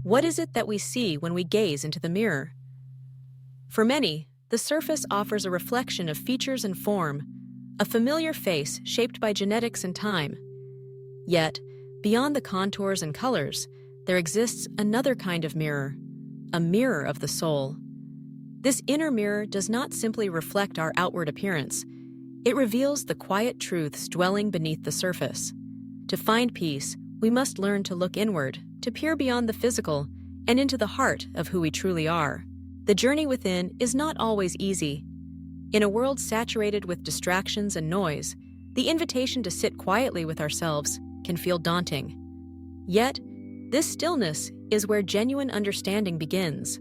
What is it that we see when we gaze into the mirror? For many, the surface offers a reflection of features and form, a familiar face shaped by genetics and time. Yet, beyond the contours and colors, there exists another kind of mirror, a mirror of the soul. This inner mirror does not simply reflect our outward appearance. It reveals the quiet truths dwelling beneath the surface. To find peace, we must learn to look inward, to peer beyond the physical, and into the heart of who we truly are. The journey within is not always easy. In a world saturated with distractions and noise, the invitation to sit quietly with ourselves can feel daunting. Yet, this stillness is where genuine understanding begins.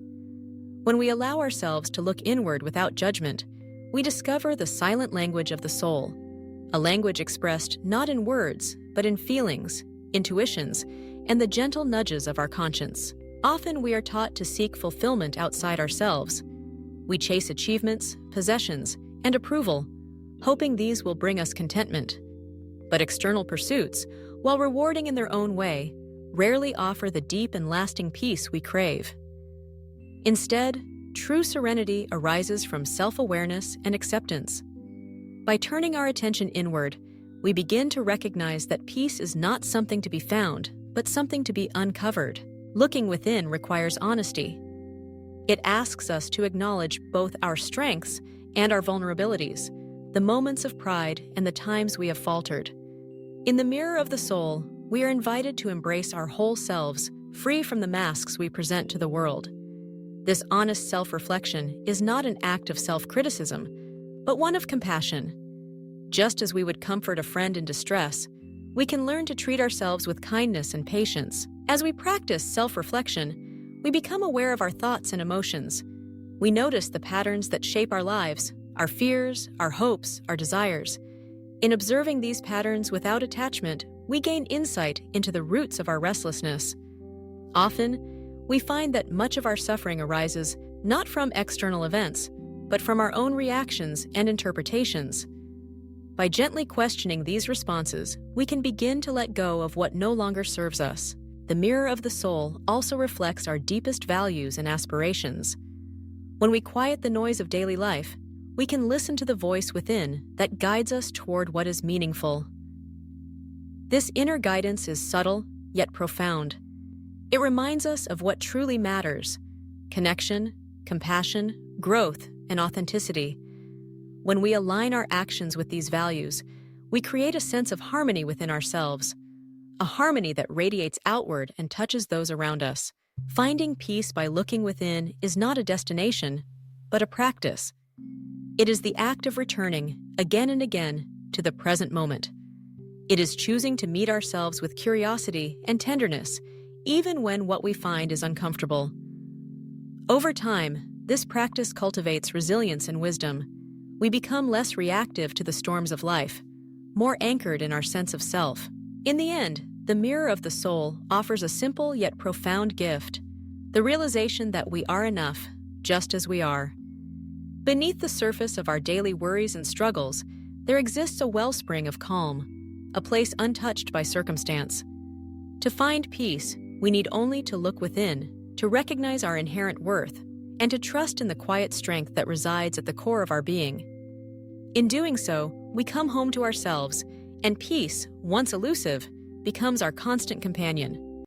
When we allow ourselves to look inward without judgment, we discover the silent language of the soul, a language expressed not in words, but in feelings, intuitions, and the gentle nudges of our conscience. Often we are taught to seek fulfillment outside ourselves. We chase achievements, possessions, and approval, hoping these will bring us contentment. But external pursuits, while rewarding in their own way, rarely offer the deep and lasting peace we crave. Instead, true serenity arises from self-awareness and acceptance. By turning our attention inward, we begin to recognize that peace is not something to be found, but something to be uncovered. Looking within requires honesty. It asks us to acknowledge both our strengths and our vulnerabilities, the moments of pride and the times we have faltered. In the mirror of the soul, we are invited to embrace our whole selves, free from the masks we present to the world. This honest self-reflection is not an act of self-criticism, but one of compassion. Just as we would comfort a friend in distress, we can learn to treat ourselves with kindness and patience. As we practice self-reflection, we become aware of our thoughts and emotions. We notice the patterns that shape our lives, our fears, our hopes, our desires. In observing these patterns without attachment, we gain insight into the roots of our restlessness. Often, we find that much of our suffering arises not from external events, but from our own reactions and interpretations. By gently questioning these responses, we can begin to let go of what no longer serves us. The mirror of the soul also reflects our deepest values and aspirations. When we quiet the noise of daily life, we can listen to the voice within that guides us toward what is meaningful. This inner guidance is subtle, yet profound. It reminds us of what truly matters: connection, compassion, growth, and authenticity. When we align our actions with these values, we create a sense of harmony within ourselves, a harmony that radiates outward and touches those around us. Finding peace by looking within is not a destination, but a practice. It is the act of returning, again and again, to the present moment. It is choosing to meet ourselves with curiosity and tenderness, even when what we find is uncomfortable. Over time, this practice cultivates resilience and wisdom. We become less reactive to the storms of life, more anchored in our sense of self. In the end, the mirror of the soul offers a simple yet profound gift: the realization that we are enough, just as we are. Beneath the surface of our daily worries and struggles, there exists a wellspring of calm, a place untouched by circumstance. To find peace, we need only to look within, to recognize our inherent worth, and to trust in the quiet strength that resides at the core of our being. In doing so, we come home to ourselves, and peace, once elusive, becomes our constant companion.